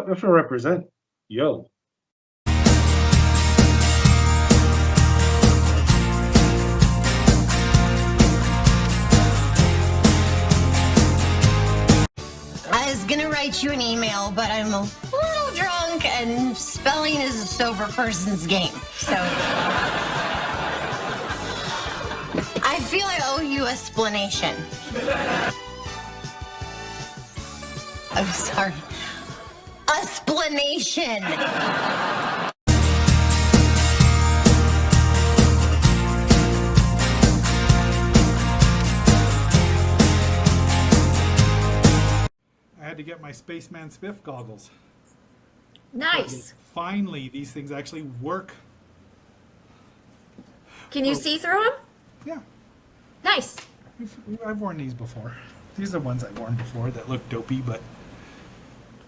If I represent, yo. I was gonna write you an email, but I'm a little drunk, and spelling is a sober person's game. So I feel I owe you an explanation. I'm sorry. Explanation. I had to get my Spaceman Spiff goggles. Nice. Finally, these things actually work. Can you see through them? Yeah, Nice. I've worn these before. These are the ones I've worn before that look dopey, but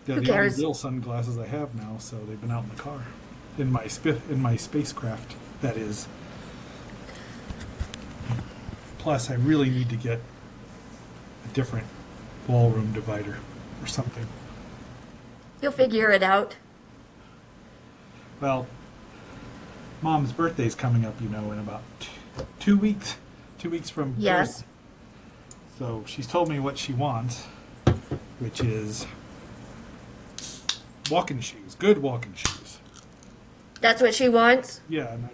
they're Who the cares? only real sunglasses I have now, so they've been out in the car. In my spacecraft, that is. Plus, I really need to get a different ballroom divider or something. You'll figure it out. Well, Mom's birthday's coming up, in about 2 weeks. 2 weeks from Yes. Thursday. So she's told me what she wants, which is walking shoes, good walking shoes. That's what she wants? Yeah, nice.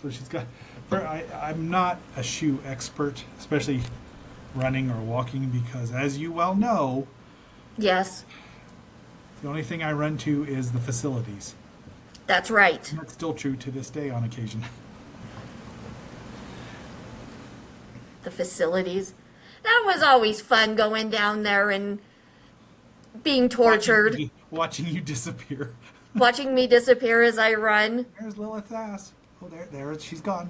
So she's got. I'm not a shoe expert, especially running or walking, because as you well know, Yes. the only thing I run to is the facilities. That's right. And that's still true to this day on occasion. The facilities. That was always fun going down there and being tortured, Watching you disappear. watching me disappear as I run. There's Lilith's ass. Oh, there, she's gone.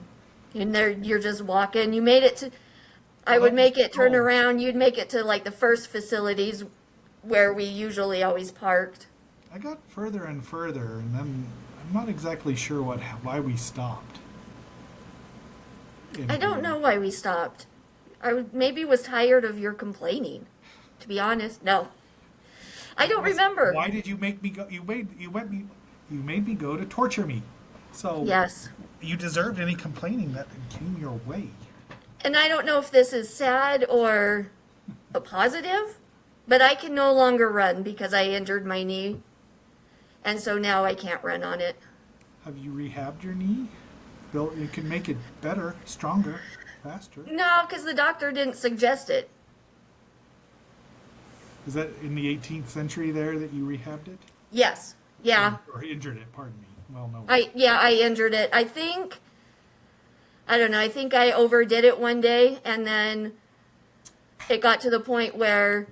And there you're just walking. You made it to I would make it turn around. You'd make it to like the first facilities where we usually always parked. I got further and further, and then I'm not exactly sure why we stopped. I don't know why we stopped. Maybe was tired of your complaining. To be honest, no. I don't remember. Why did you make me go? You made me go to torture me. So Yes. you deserved any complaining that came your way. And I don't know if this is sad or a positive, but I can no longer run because I injured my knee. And so now I can't run on it. Have you rehabbed your knee? Bill, you can make it better, stronger, faster. No, because the doctor didn't suggest it. Is that in the 18th century there that you rehabbed it? Yes. Yeah. Or injured it, pardon me. Well, no. I injured it. I don't know, I think I overdid it one day, and then it got to the point where,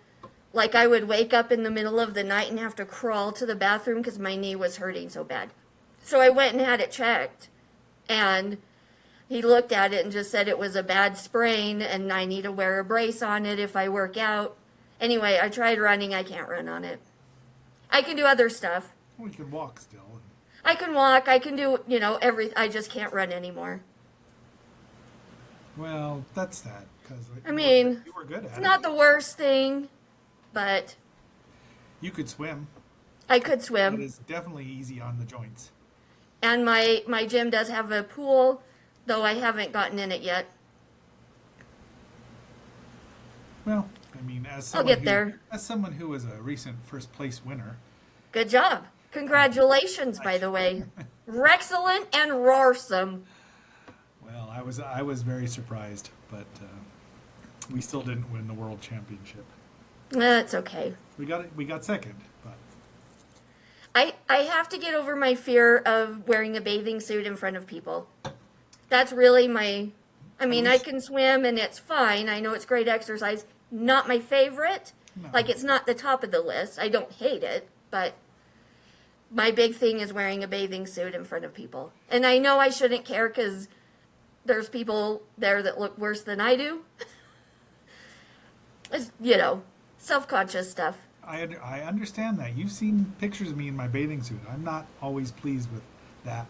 like, I would wake up in the middle of the night and have to crawl to the bathroom because my knee was hurting so bad. So I went and had it checked, and he looked at it and just said it was a bad sprain, and I need to wear a brace on it if I work out. Anyway, I tried running. I can't run on it. I can do other stuff. Well, you can walk still. I can walk. I can do, everything. I just can't run anymore. Well, that's that. Because you were good at it. It's not the worst thing, but You could swim. I could It swim. is definitely easy on the joints. And my gym does have a pool, though I haven't gotten in it yet. Well, I mean, I'll get there. As someone who was a recent first place winner, Good job. Congratulations, by the way. Rexcellent and roarsome. well, I was very surprised, but we still didn't win the world championship. That's okay. We got second, but I have to get over my fear of wearing a bathing suit in front of people. That's really I can swim and it's fine. I know it's great exercise. Not my favorite. No. Like, it's not the top of the list. I don't hate it, but my big thing is wearing a bathing suit in front of people. And I know I shouldn't care because there's people there that look worse than I do. It's, self-conscious stuff. I understand that. You've seen pictures of me in my bathing suit. I'm not always pleased with that.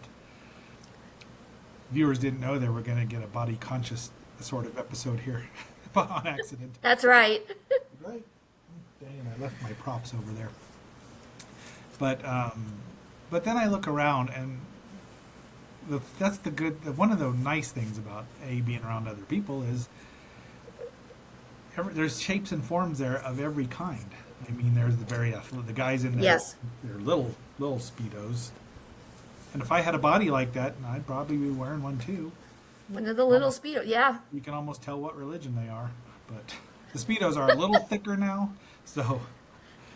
Viewers didn't know they were going to get a body conscious sort of episode here on accident. That's right. Right. Dang, I left my props over there. But then I look around, and that's the good. One of the nice things about being around other people is there's shapes and forms there of every kind. I mean, there's the guys in there, Yes. they're little speedos, and if I had a body like that, I'd probably be wearing one too. One of the little Speedo. Yeah. You can almost tell what religion they are, but the speedos are a little thicker now, so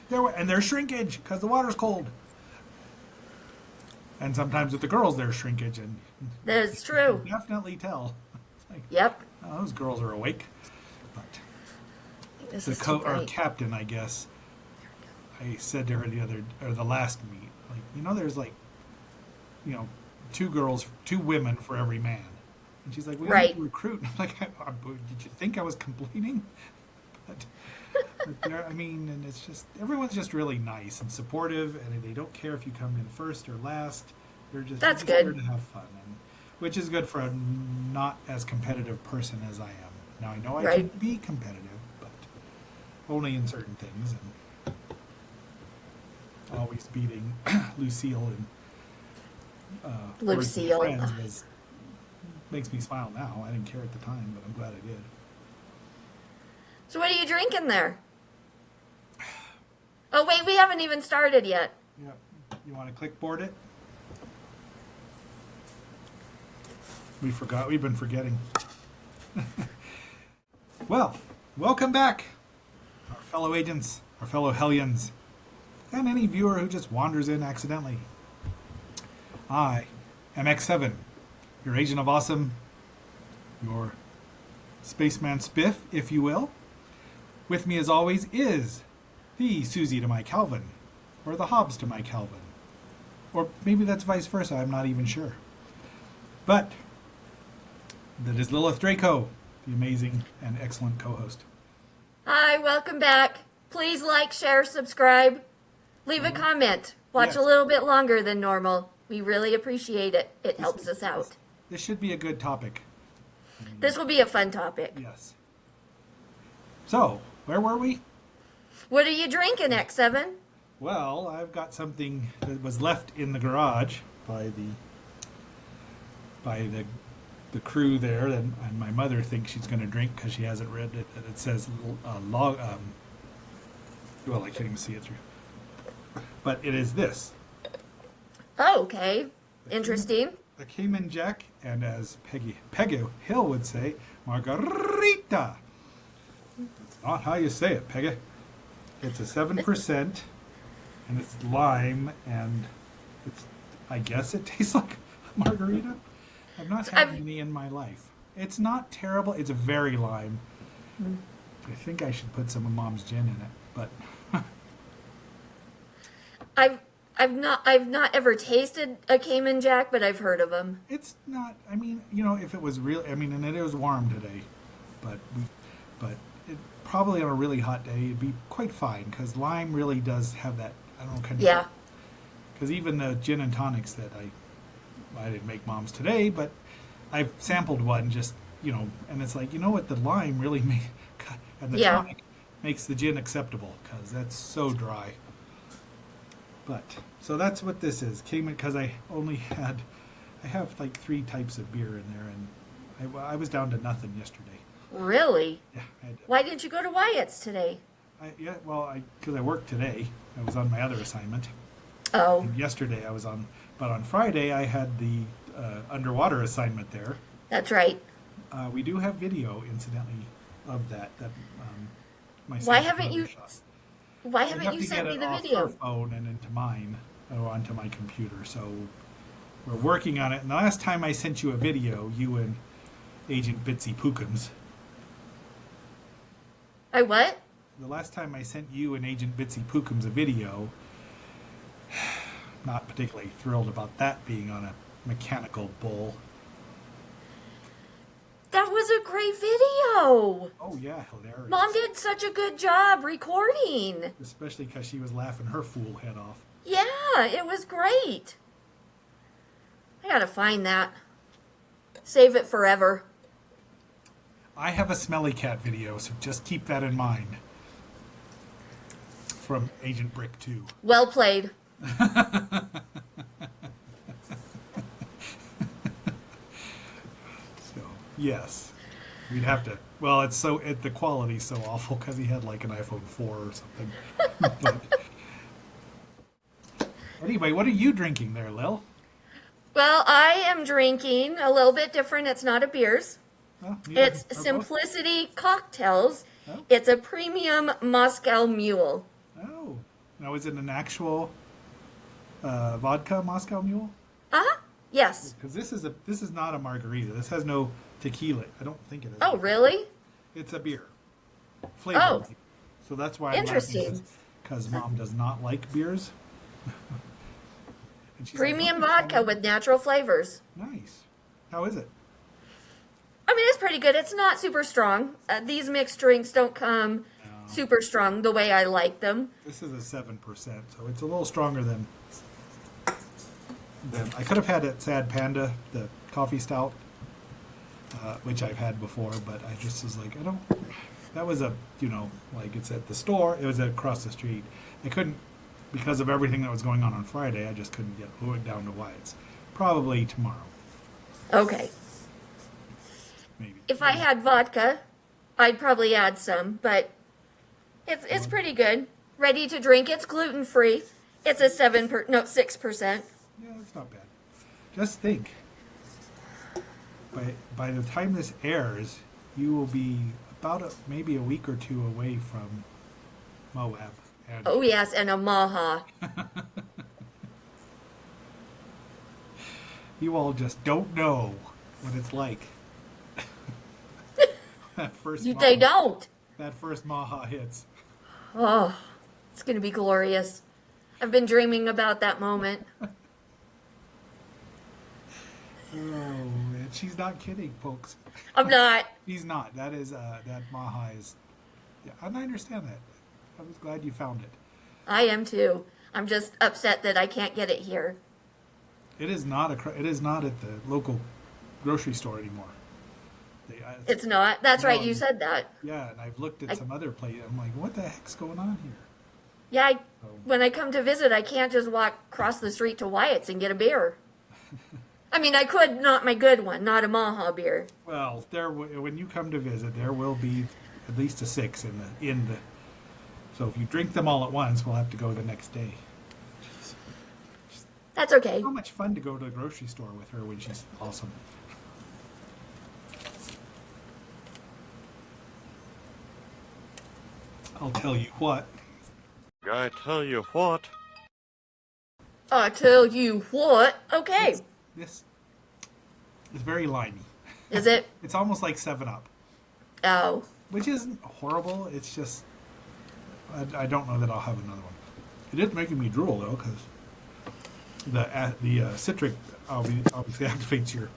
they're shrinkage because the water's cold. And sometimes with the girls, there's shrinkage, and That's you true. can definitely tell. It's like, Yep. oh, those girls are awake. But This the is too our bright. captain, I guess, I said to her the last meet, like, there's like, 2 women for every man. And she's like, we Right. need to recruit. I'm like, did you think I was complaining? But I mean, and it's just, everyone's just really nice and supportive, and they don't care if you come in first or last. That's you're good. here to have fun, which is good for a not as competitive person as I am. Now, I know I Right. can be competitive, but only in certain things, and always beating Lucille and Words with Lucille. Friends makes me smile now. I didn't care at the time, but I'm glad I did. So what are you drinking there? Oh wait, we haven't even started yet. Yeah. You want to clickboard it? We forgot. We've been forgetting. Well, welcome back, our fellow agents, our fellow Hellions, and any viewer who just wanders in accidentally. I am X7, your agent of awesome, your spaceman spiff, if you will. With me, as always, is the Susie to my Calvin, or the Hobbes to my Calvin. Or maybe that's vice versa, I'm not even sure. But that is Lilith Draco, the amazing and excellent co-host. Hi, welcome back. Please like, share, subscribe. Leave a comment. Watch Yes. a little bit longer than normal. We really appreciate it. It helps us out. This should be a good topic. This will be a fun topic. Yes. So, where were we? What are you drinking, X7? Well, I've got something that was left in the garage by the crew there, and my mother thinks she's going to drink because she hasn't read it. And it says well, I can't even see it through. But it is this. Oh, okay. Interesting. The Cayman Jack, and as Peggy Hill would say, Margarita. That's not how you say it, Peggy. It's a 7%, and it's lime, and I guess it tastes like margarita. I've not had any in my life. It's not terrible. It's very lime. I think I should put some of Mom's gin in it, but I've not ever tasted a Cayman Jack, but I've heard of them. it's not. I mean, if it was real, and it was warm today, but it probably on a really hot day it'd be quite fine because lime really does have that. I don't know, kind of. Yeah. Because even the gin and tonics that I didn't make Mom's today, but I've sampled one just and it's like what the lime really and the Yeah. tonic makes the gin acceptable because that's so dry. But so that's what this is. Cayman, because I have like 3 types of beer in there, and I was down to nothing yesterday. Really? Yeah, Why didn't you go to Wyatt's today? because I worked today. I was on my other assignment. Oh, And yesterday I was on, but on Friday I had the underwater assignment there. that's right. We do have video, incidentally, of that. My Why son haven't you? shot. Why I haven't have you to sent get me it the off video? her phone and into mine, or onto my computer. So we're working on it. And the last time I sent you a video, you and Agent Bitsy Pookums. I what? The last time I sent you and Agent Bitsy Pookums a video, not particularly thrilled about that being on a mechanical bull. That was a great video. Oh yeah, hilarious. Mom did such a good job recording. Especially because she was laughing her fool head off. Yeah, it was great. I gotta find that. Save it forever. I have a smelly cat video, so just keep that in mind. From Agent Brick 2. Well played. So yes, we'd have to. Well, the quality's so awful because he had like an iPhone 4 or something. But anyway, what are you drinking there, Lil? Well, I am drinking a little bit different. It's not a beers. Oh, It's or both? Simplicity Cocktails. Oh. It's a premium Moscow Mule. Oh, now is it an actual vodka Moscow Mule? Uh-huh. Yes. Because this is not a margarita. This has no tequila. I don't think it is. Oh, really? It's a beer. Flavor. Oh. So that's why I'm Interesting. Because Mom does not like beers. And she's Premium like, vodka with natural flavors. Nice. How is it? I mean, it's pretty good. It's not super strong. These mixed drinks don't come super strong the way I like them. This is a 7%, so it's a little stronger than I could have had at Sad Panda, the coffee stout, which I've had before, but I just was like, I don't. That was like it's at the store. It was across the street. I couldn't, because of everything that was going on Friday. I just couldn't get it down to Wyatt's. Probably tomorrow, Okay. maybe. If I had vodka, I'd probably add some, but it's pretty good. Ready to drink. It's gluten free. It's a 6%. Yeah, that's not bad. Just think. By the time this airs, you will be about maybe a week or two away from Moab. And Oh yes, and a maha. you all just don't know what it's like. That first They don't. That first Maha hits. Oh, it's gonna be glorious. I've been dreaming about that moment. Oh, and she's not kidding, folks. I'm not. He's not. That Maha is. Yeah, and I understand that. I was glad you found it. I am too. I'm just upset that I can't get it here. It is not It is not at the local grocery store anymore. It's not. That's right. No. You said that. Yeah, and I've looked at some other places. I'm like, what the heck's going on here? Yeah. When I come to visit, I can't just walk across the street to Wyatt's and get a beer. I mean, I could, not my good one, not a Maha beer. Well, when you come to visit, there will be at least a 6 in the. So if you drink them all at once, we'll have to go the next day. That's okay. So much fun to go to the grocery store with her when she's awesome. I'll tell you what. I tell you what. I tell you what. Okay. This is very limey. Is it? It's almost like 7-Up, Oh. which isn't horrible. It's just I don't know that I'll have another one. It is making me drool though, because the citric obviously activates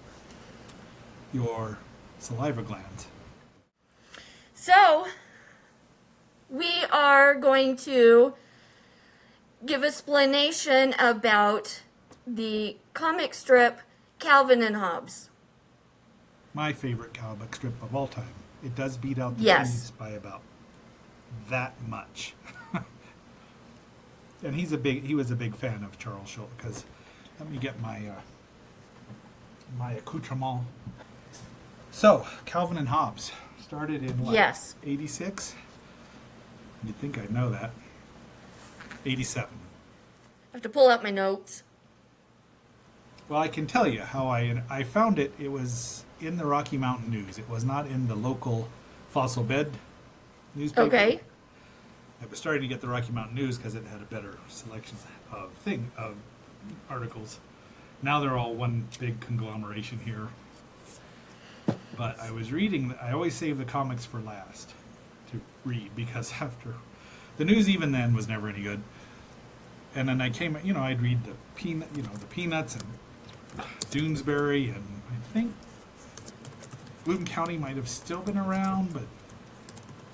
your saliva glands. So, we are going to give explanation about the comic strip Calvin and Hobbes. My favorite comic strip of all time. It does beat out the Yes. trees by about that much. And he was a big fan of Charles Schultz, because let me get my accoutrement. So, Calvin and Hobbes started in what? Yes. 86? You'd think I'd know that. 87. I have to pull out my notes. Well, I can tell you how I found it. It was in the Rocky Mountain News. It was not in the local fossil bed newspaper. Okay. I was starting to get the Rocky Mountain News because it had a better selection of articles. Now they're all one big conglomeration here. But I was reading. I always save the comics for last to read, because after the news, even then, was never any good. And then I came, I'd read the Peanuts and Doonesbury, and I think Loudon County might have still been around,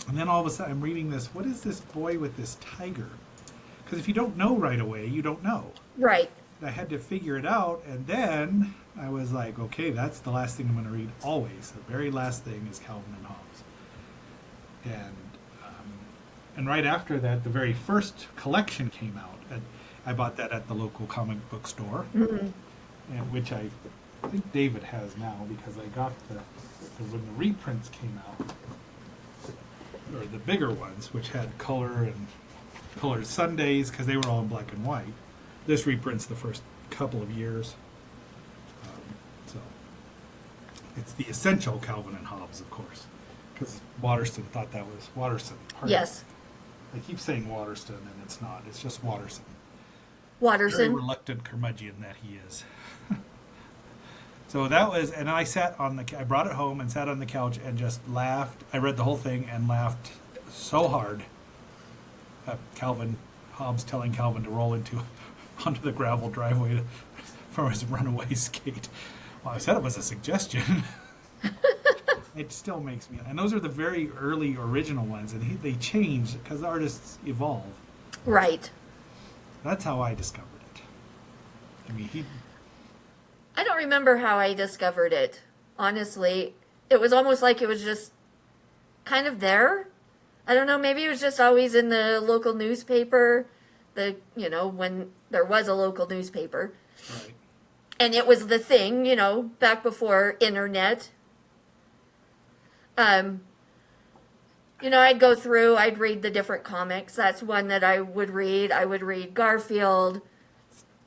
and then all of a sudden I'm reading this. What is this boy with this tiger? Because if you don't know right away, you don't know. Right. I had to figure it out, and then I was like, okay, that's the last thing I'm going to read always. The very last thing is Calvin and Hobbes. And right after that, the very first collection came out. I bought that at the local comic book store, Mm-hmm. and which I think David has now because I got when the reprints came out, or the bigger ones, which had color and colored Sundays because they were all in black and white. This reprints the first couple of years. So it's the essential Calvin and Hobbes, of course, because Waterston thought that was Waterston. Pardon. Yes. I keep saying Waterston, and it's not. It's just Waterston. Very Watterson. reluctant curmudgeon that he is. So that was, and I I brought it home and sat on the couch and just laughed. I read the whole thing and laughed so hard. Hobbes telling Calvin to roll onto the gravel driveway from his runaway skate. Well, I said it was a suggestion. It still makes me, and those are the very early original ones, and they change because artists evolve. Right. That's how I discovered it. I mean, I don't remember how I discovered it. Honestly, it was almost like it was just kind of there. I don't know, maybe it was just always in the local newspaper, when there was a local newspaper. right. And it was the thing, back before internet. I'd go through, I'd read the different comics. That's one that I would read. I would read Garfield.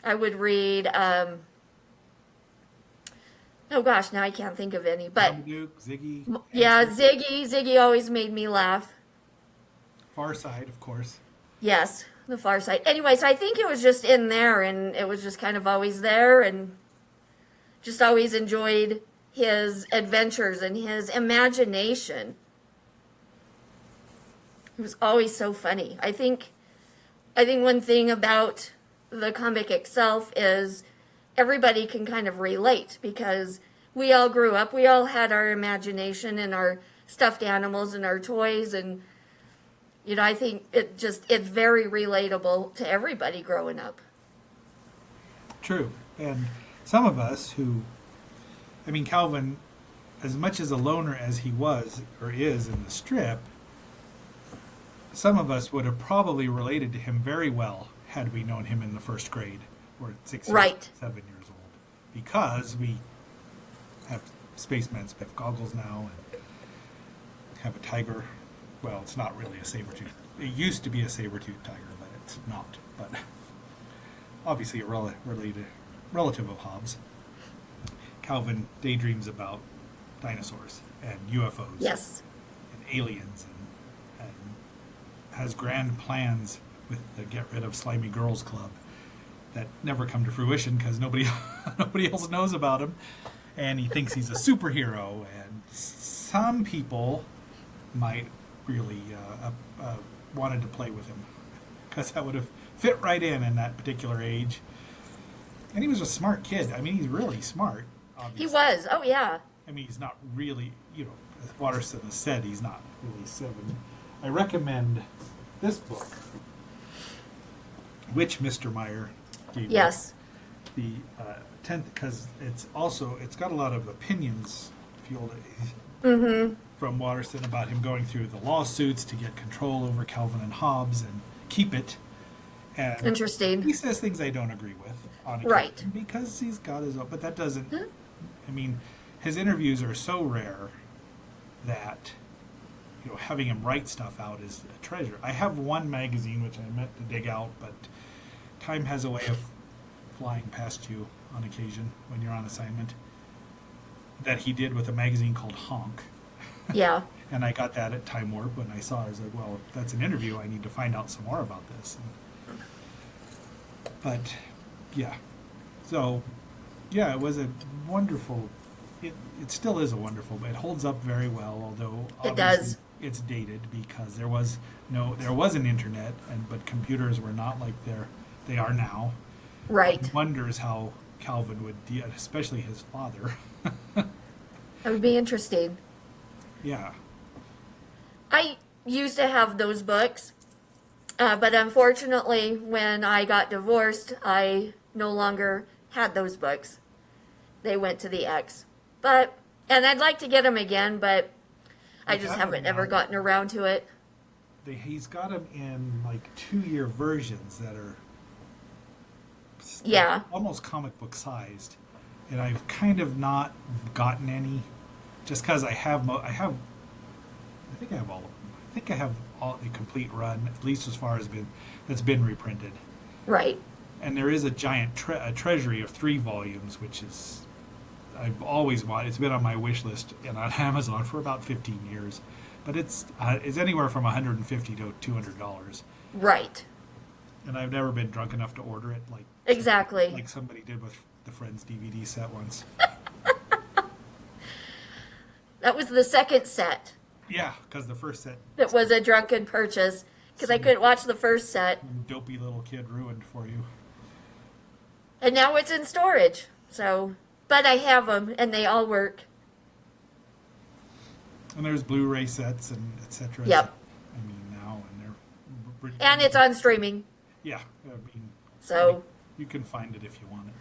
I would read, oh gosh, now I can't think of any, but Duke, Ziggy. yeah, Ziggy. Ziggy always made me laugh. Far Side, of course. Yes, the Far Side. Anyways, I think it was just in there, and it was just kind of always there, and just always enjoyed his adventures and his imagination. It was always so funny. I think one thing about the comic itself is everybody can kind of relate because we all grew up, we all had our imagination and our stuffed animals and our toys, and I think it's very relatable to everybody growing up. True. And some of us Calvin, as much as a loner as he was or is in the strip, some of us would have probably related to him very well had we known him in the first grade or 6 Right. 7 years old. Because we have spaceman spiff goggles now and have a tiger. Well, it's not really a saber-tooth. It used to be a saber-tooth tiger, but it's not. But obviously a relative of Hobbes. Calvin daydreams about dinosaurs and UFOs. Yes. And aliens and has grand plans with the Get Rid of Slimy Girls Club that never come to fruition because nobody else knows about him. And he thinks he's a superhero. And some people might really wanted to play with him because that would have fit right in that particular age. And he was a smart kid. I mean, he's really smart. Obviously. He was. Oh, yeah. I mean, he's not really, as Waterston has said, he's not really 7. I recommend this book, which Mr. Meyer gave Yes. the 10th, because it's got a lot of opinions from Waterston about him going through the lawsuits to get control over Calvin and Hobbes and keep it. And Interesting. he says things I don't agree with on occasion Right. because he's got his own, but that doesn't. I mean, his interviews are so rare that having him write stuff out is a treasure. I have one magazine which I meant to dig out, but time has a way of flying past you on occasion when you're on assignment. That he did with a magazine called Honk. Yeah. And I got that at Time Warp when I saw it. I was like, well, if that's an interview, I need to find out some more about this. But, yeah. So, yeah, it was a wonderful, it still is a wonderful, it holds up very well, although It does. It's dated because there was an internet, but computers were not like they are now. Right. One wonders how Calvin would deal, especially his father. That would be interesting. Yeah. I used to have those books, but unfortunately, when I got divorced, I no longer had those books. They went to the ex. And I'd like to get them again, but I just haven't ever gotten around to it. He's got them in like 2-year versions that are Yeah. almost comic book sized, and I've kind of not gotten any, just because I have I think I have all of them. I think I have all the complete run, at least as far as that's been reprinted. Right. And there is a giant a treasury of 3 volumes, which is I've always wanted. It's been on my wish list and on Amazon for about 15 years, but it's anywhere from $150 to $200, Right. and I've never been drunk enough to order it Exactly. like somebody did with the Friends DVD set once. That was the second set Yeah, because the first set, that was a drunken purchase because I couldn't watch the first set. dopey little kid ruined for you. And now it's in storage. So, but I have them and they all work. And there's Blu-ray sets and etc. Yep. I mean now, and they're And it's on streaming. yeah. I mean, So, you can find it if you want it.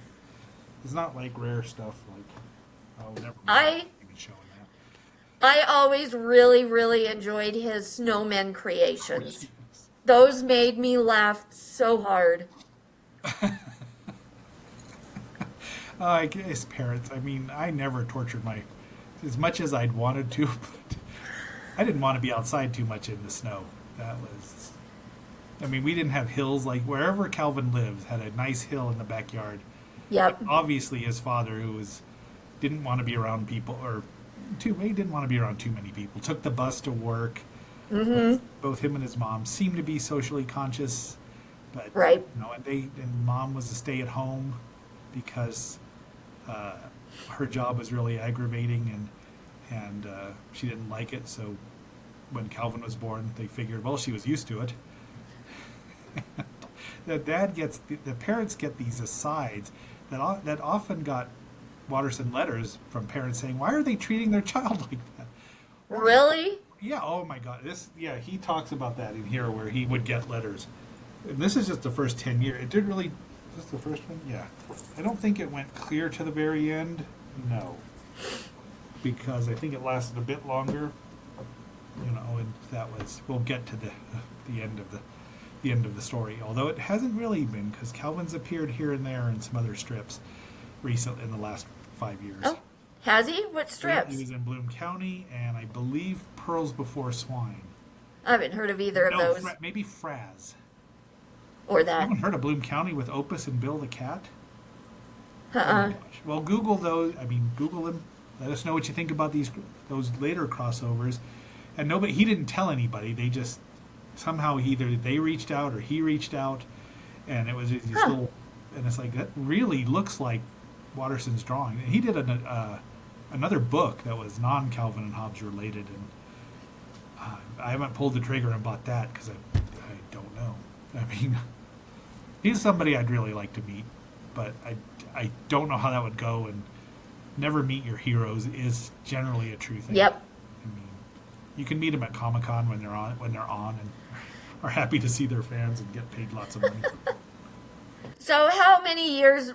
It's not like rare stuff like never mind. I Even showing that. I always really, really enjoyed his snowmen creations. Those made me laugh so hard. I guess parents. I mean, I never tortured as much as I'd wanted to, but I didn't want to be outside too much in the snow. That was. I mean, we didn't have hills like wherever Calvin lives had a nice hill in the backyard. Yep. Obviously, his father, who didn't want to be around people, he didn't want to be around too many people. Took the bus to work. Mm-hmm. Both him and his mom seemed to be socially conscious, but Right. and mom was a stay-at-home because her job was really aggravating, and she didn't like it. So when Calvin was born, they figured, well, she was used to it. The parents get these asides that often got Watterson letters from parents saying, "Why are they treating their child like that?" Really? Yeah. Oh my God. He talks about that in here where he would get letters, and this is just the first 10 years. It did really. Is this the first one? Yeah. I don't think it went clear to the very end. No. Because I think it lasted a bit longer. And that was. We'll get to the end of the story. Although it hasn't really been, because Calvin's appeared here and there in some other strips recently in the last 5 years. Oh, has he? What He strips? was in Bloom County, and I believe Pearls Before Swine. I haven't heard of either of No, those. maybe Fraz. Or You that. haven't heard of Bloom County with Opus and Bill the Cat? Uh-uh. Oh my gosh. Well, Google those. I mean, Google them. Let us know what you think about those later crossovers. And he didn't tell anybody. They just somehow either they reached out or he reached out, and it was these little. And it's like that really looks like Watterson's drawing. And he did another book that was non-Calvin and Hobbes related, and I haven't pulled the trigger and bought that because I don't know. I mean, he's somebody I'd really like to meet, but I don't know how that would go. And never meet your heroes is generally a true thing. Yep. I mean, you can meet them at Comic-Con when they're on, and are happy to see their fans and get paid lots of money. So how many years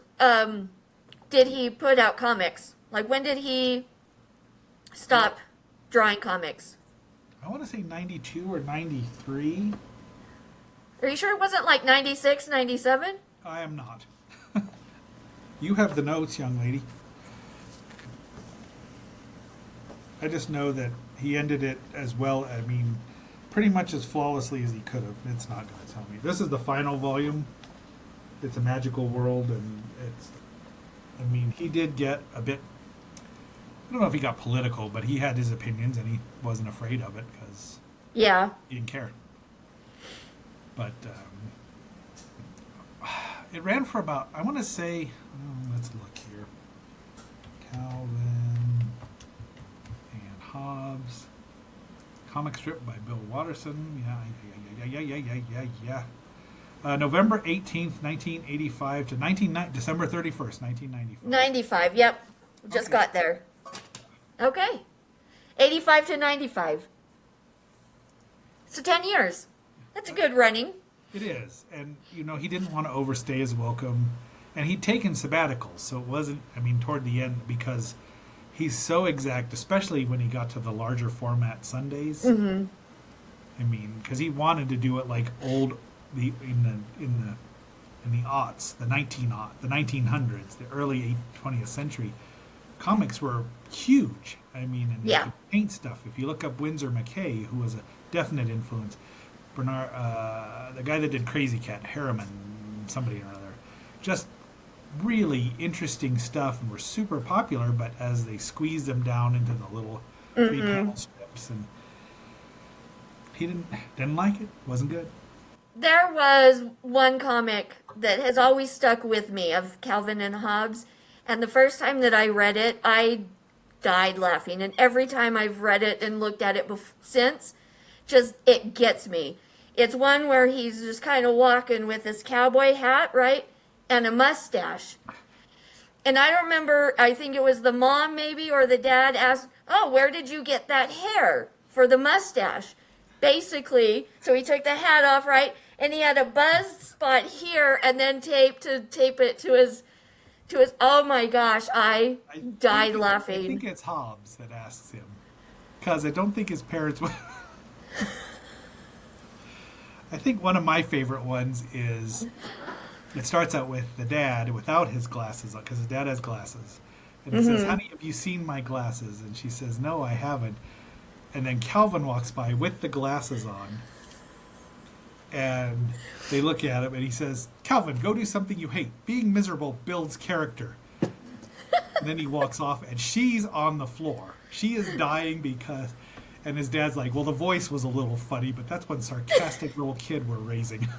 did he put out comics? Like when did he stop drawing comics? I want to say 92 or 93. Are you sure it wasn't like 96, 97? I am not. You have the notes, young lady. I just know that he ended it as well, I mean, pretty much as flawlessly as he could have. It's not going to tell me. This is the final volume. It's a magical world, and he did get a bit, I don't know if he got political, but he had his opinions, and he wasn't afraid of it, because Yeah. he didn't care. But it ran for about, I want to say, let's look here. Calvin and Hobbes. Comic strip by Bill Watterson. Yeah. November 18th, 1985 to December 31st, 1995. 95, yep. Just Okay. got there. Okay. 85 to 95. So 10 years. That's a good running. It is. And, he didn't want to overstay his welcome. And he'd taken sabbaticals, so it wasn't, toward the end, because he's so exact, especially when he got to the larger format Sundays. Mm-hmm. Because he wanted to do it like in the in the aughts, the 1900s, the early 20th century, comics were huge. I mean, and they Yeah. could paint stuff. If you look up Winsor McCay, who was a definite influence, Bernard, the guy that did Crazy Cat, Harriman, somebody or other, just really interesting stuff and were super popular. But as they squeezed them down into the little three-panel strips, and he didn't like it. Wasn't good. There was one comic that has always stuck with me of Calvin and Hobbes, and the first time that I read it, I died laughing. And every time I've read it and looked at it since, just it gets me. It's one where he's just kind of walking with his cowboy hat, right, and a mustache. And I remember, I think it was the mom maybe or the dad asked, "Oh, where did you get that hair for the mustache?" Basically, so he took the hat off, right, and he had a buzz spot here, and then tape it to his. Oh my gosh, I died laughing. I think it's Hobbes that asks him, because I don't think his parents would. I think one of my favorite ones is, it starts out with the dad without his glasses on, because his dad has glasses. And he says, "Honey, have you seen my glasses?" And she says, "No, I haven't." And then Calvin walks by with the glasses on. And they look at him and he says, "Calvin, go do something you hate. Being miserable builds character." And then he walks off and she's on the floor. She is dying because... And his dad's like, "Well, the voice was a little funny, but that's one sarcastic little kid we're raising."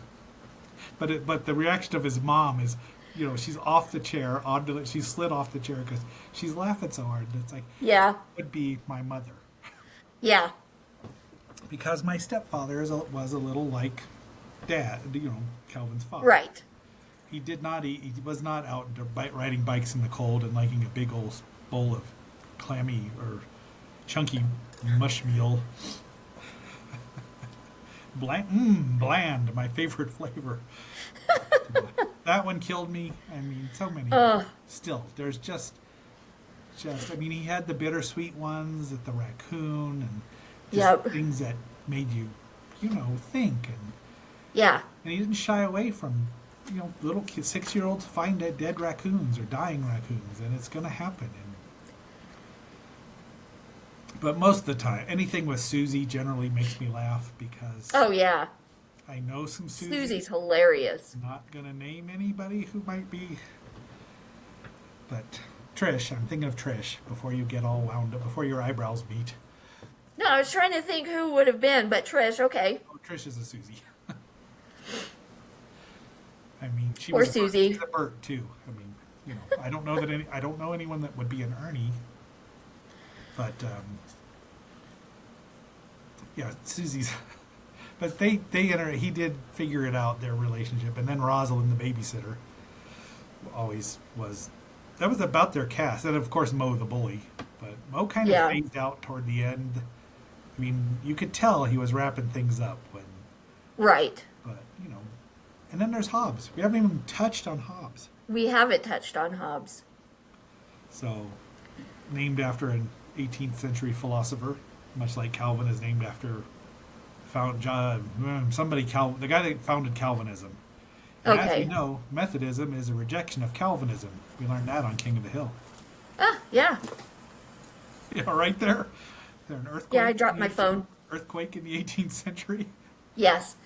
But the reaction of his mom is, she's off the chair, she slid off the chair because she's laughing so hard. And it's like, Yeah. would be my mother. Yeah. Because my stepfather was a little like Dad, Calvin's father. Right. He did not eat. He was not out riding bikes in the cold and liking a big old bowl of clammy or chunky mush meal. Bland, my favorite flavor. That one killed me. I mean, so many. Still, there's just. I mean, he had the bittersweet ones at the raccoon and just things that made you, think. And Yeah. And he didn't shy away from, little kids, 6-year-olds find dead raccoons or dying raccoons, and it's going to happen. But most of the time, anything with Susie generally makes me laugh because Oh, yeah. I know some Susie. Susie's hilarious. I'm not going to name anybody who might be. But Trish, I'm thinking of Trish before you get all wound up, before your eyebrows meet. No, I was trying to think who would have been, but Trish, okay. Oh, Trish is a Susie. I mean, she Or was Susie. She's a Bert too. I mean, I don't know anyone that would be an Ernie. But yeah, Susie's. But he did figure it out, their relationship, and then Rosalind, the babysitter, always was. That was about their cast, and of course Mo the bully. But Mo kind of phased out toward the end. I mean, you could tell he was wrapping things up when. Right. But and then there's Hobbes. We haven't even touched on Hobbes. We haven't touched on Hobbes. So, named after an 18th century philosopher, much like Calvin is named after the guy that founded Calvinism. And as we know, Methodism is a rejection of Calvinism. We learned that on King of the Hill. Ah, yeah. Yeah, right there. Is there an earthquake? Yeah, I dropped my phone. Earthquake in the 18th century? Yes.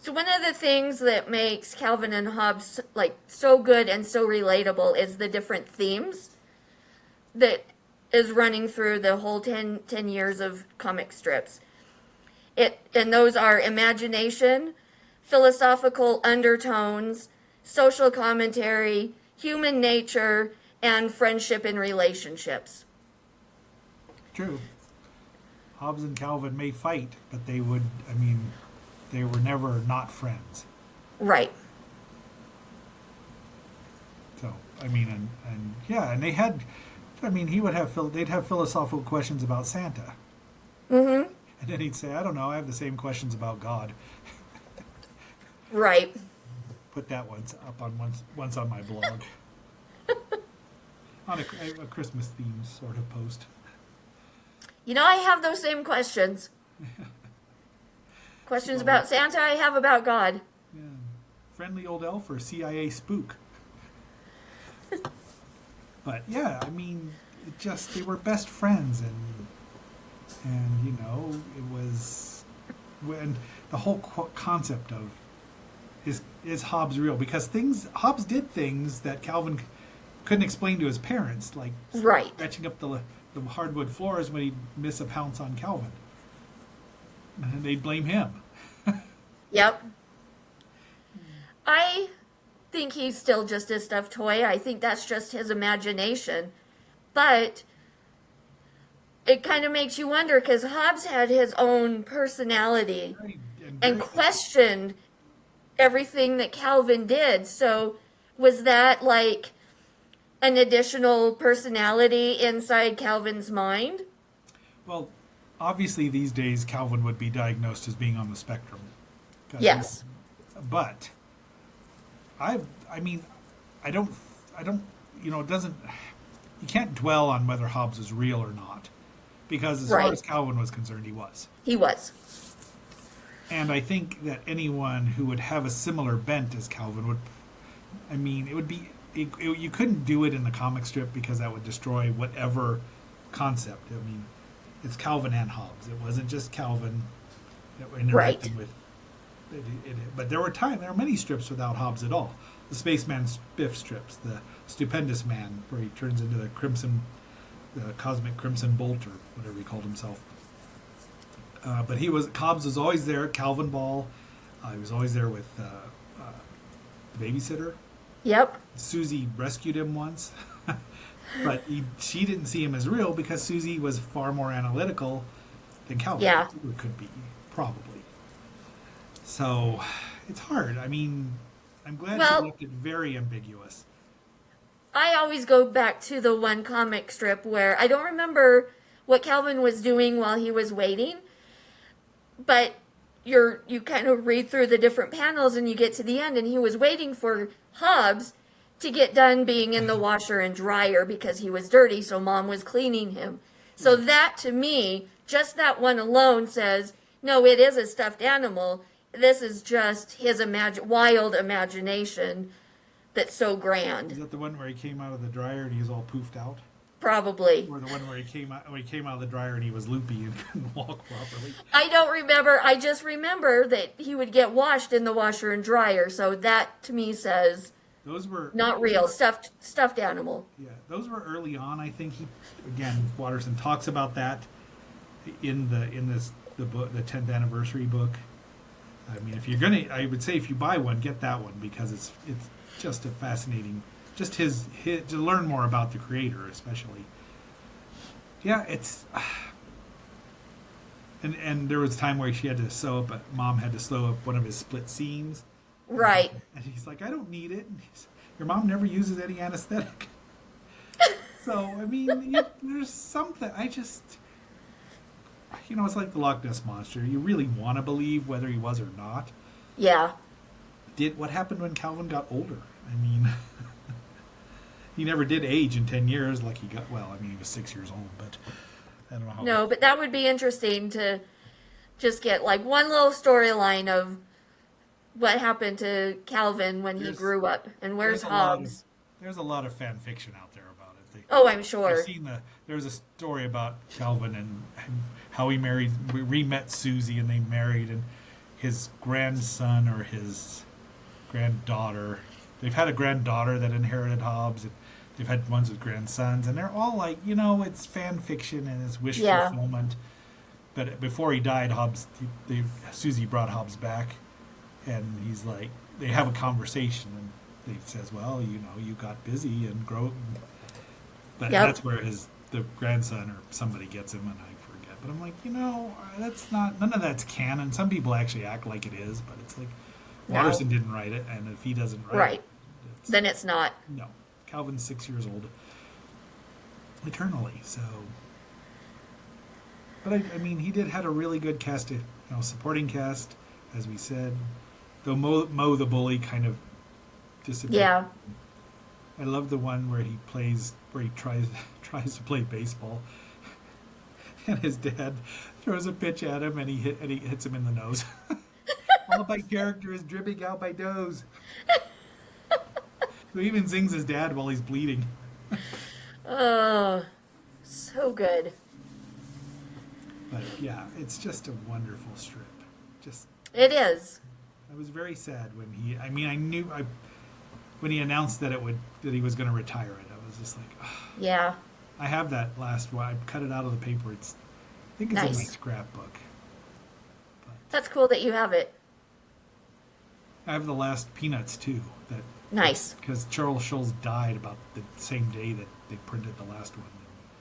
So one of the things that makes Calvin and Hobbes so good and so relatable is the different themes that is running through the whole 10 years of comic strips. And those are imagination, philosophical undertones, social commentary, human nature, and friendship and relationships. True. Hobbes and Calvin may fight, but they were never not friends. Right. So, and they had, they'd have philosophical questions about Santa. Mm-hmm. And then he'd say, "I don't know, I have the same questions about God." Right. Put that once on my blog. On a Christmas themed sort of post. I have those same questions. Questions about Santa, I have about God. Yeah. friendly old elf or CIA spook. But yeah, I mean, they were best friends, and you know, it was when the whole concept of is Hobbes real? Because Hobbes did things that Calvin couldn't explain to his parents, like Right. scratching up the hardwood floors when he'd miss a pounce on Calvin, and they'd blame him. Yep. I think he's still just a stuffed toy. I think that's just his imagination. But it kind of makes you wonder because Hobbes had his own personality and questioned everything that Calvin did. So was that like an additional personality inside Calvin's mind? Well, obviously these days Calvin would be diagnosed as being on the spectrum. Yes. But I mean, I don't, you know, it doesn't, you can't dwell on whether Hobbes is real or not. Because as far Right. as Calvin was concerned, he was. He was. And I think that anyone who would have a similar bent as Calvin would, I mean, it would be, you couldn't do it in the comic strip because that would destroy whatever concept. I mean, it's Calvin and Hobbes. It wasn't just Calvin that were interacting with. But there were many strips without Hobbes at all. The Spaceman Spiff strips, the Stupendous Man, where he turns into the Cosmic Crimson Bolt, or whatever he called himself. But Hobbes was always there. Calvin Ball, he was always there with the babysitter. Yep. Susie rescued him once, but she didn't see him as real because Susie was far more analytical than Calvin Yeah. could be, probably. So it's hard. I mean, I'm glad Well, you left it very ambiguous. I always go back to the one comic strip where I don't remember what Calvin was doing while he was waiting, but you kind of read through the different panels and you get to the end and he was waiting for Hobbes to get done being in the washer and dryer because he was dirty, so Mom was cleaning him. So that to me, just that one alone says, no, it is a stuffed animal. This is just his wild imagination that's so Is grand. that the one where he came out of the dryer and he was all poofed out? Probably. Or the one where he came out of the dryer and he was loopy and couldn't walk properly? I don't remember. I just remember that he would get washed in the washer and dryer. So that to me says Those were not real, stuffed animal. Yeah, those were early on. I think Watterson talks about that in the book, the 10th anniversary book. I mean, I would say if you buy one, get that one because it's just a fascinating, just his to learn more about the creator, especially. Yeah, it's. And there was a time where Mom had to sew up one of his split scenes. Right. And he's like, I don't need it. And your mom never uses any anesthetic. So, I mean, there's something, it's like the Loch Ness Monster. You really want to believe whether he was or not. Yeah. What happened when Calvin got older? I mean, he never did age in 10 years like he was 6 years old, but I don't know how. No, but that would be interesting to just get like one little storyline of what happened to Calvin when he grew up and where's Hobbes. There's a lot of fan fiction out there about it. Oh, I'm sure. I've seen there's a story about Calvin and how he re-met Susie and they married, and his grandson or his granddaughter, they've had a granddaughter that inherited Hobbes, and they've had ones with grandsons, and they're all like, it's fan fiction and it's wish fulfillment. But before he died, Susie brought Hobbes back, and he's like, they have a conversation, and he says, well, you got busy and grow. But that's where the grandson or somebody gets him, and I forget. But I'm like, that's not, none of that's canon. Some people actually act like it is, but it's like, Watterson didn't write it, and if he doesn't write it, then it's not. No. Calvin's 6 years old eternally, so. But I mean, he had a really good cast, supporting cast, as we said. Though Mo the bully kind of disappeared. Yeah. I love the one where he tries to play baseball, and his dad throws a pitch at him, and he hits him in the nose. All my character is dripping out my nose. Who even sings his dad while he's bleeding. Oh, so good. But yeah, it's just a wonderful strip. Just It is. I was very sad when he. I mean, I knew when he announced that he was going to retire it. I was just like, oh. Yeah. I have that last one. I cut it out of the paper. I think it's in my Nice. scrapbook. That's cool that you have it. I have the last Peanuts too. That Nice. because Charles Schulz died about the same day that they printed the last one.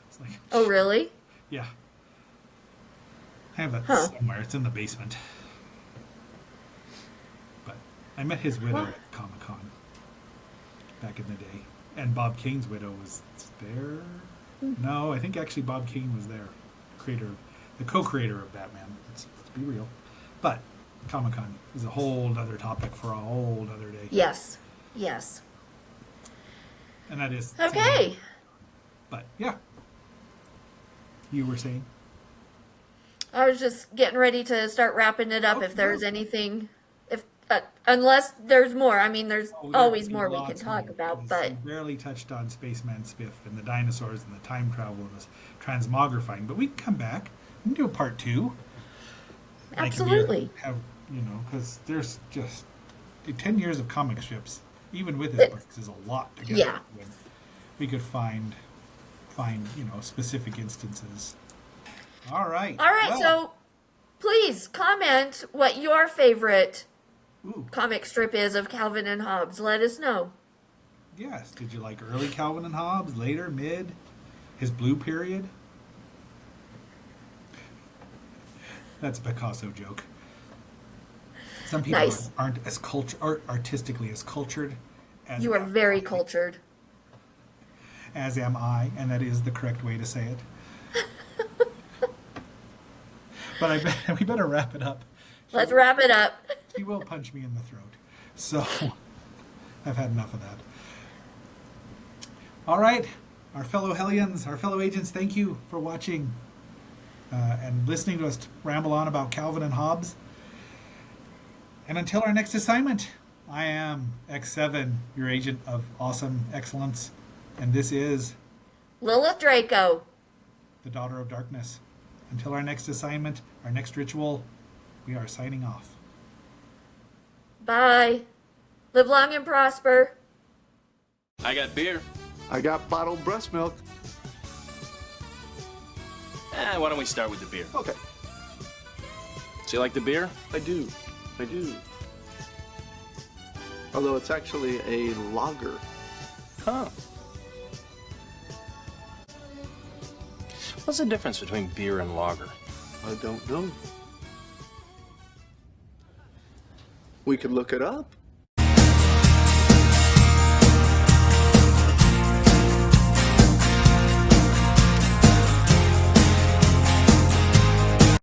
It's like, Oh, really? yeah. I have that Huh. somewhere. It's in the basement. But I met his widow at Comic-Con back in the day. And Bob Kane's widow was there. No, I think actually Bob Kane was there. The co-creator of Batman. Let's be real. But Comic-Con is a whole other topic for a whole other day. Yes. Yes. And that is... Okay. But, yeah. You were saying? I was just getting ready to start wrapping it up Oh, if there's no. anything. Unless there's more. I mean, there's Oh, always there's more we lots can talk more, about, 'cause but we barely touched on Spaceman Spiff and the dinosaurs and the time travel and this transmogrifying. But we can come back. We can do a part 2. absolutely. Because there's just 10 years of comic strips, even with his books, is a lot to get Yeah. when we could find specific instances. All right. All right, Well, so please comment what your favorite ooh, comic strip is of Calvin and Hobbes. Let us know. yes. Did you like early Calvin and Hobbes, later, mid, his blue period? That's a Picasso joke. Some people Nice. aren't as artistically as cultured as You are very cultured. as am I, and that is the correct way to say it. But we better wrap it up. Let's wrap it up. She will punch me in the throat. So I've had enough of that. All right, our fellow Hellions, our fellow agents, thank you for watching and listening to us ramble on about Calvin and Hobbes. And until our next assignment, I am X7, your agent of awesome excellence. And this is Lilith Draco. the Daughter of Darkness. Until our next assignment, our next ritual, we are signing off. Bye. Live long and prosper. I got beer. I got bottled breast milk. Why don't we start with the beer? Okay. So you like the beer? I do. Although it's actually a lager. Huh. What's the difference between beer and lager? I don't know. We could look it up.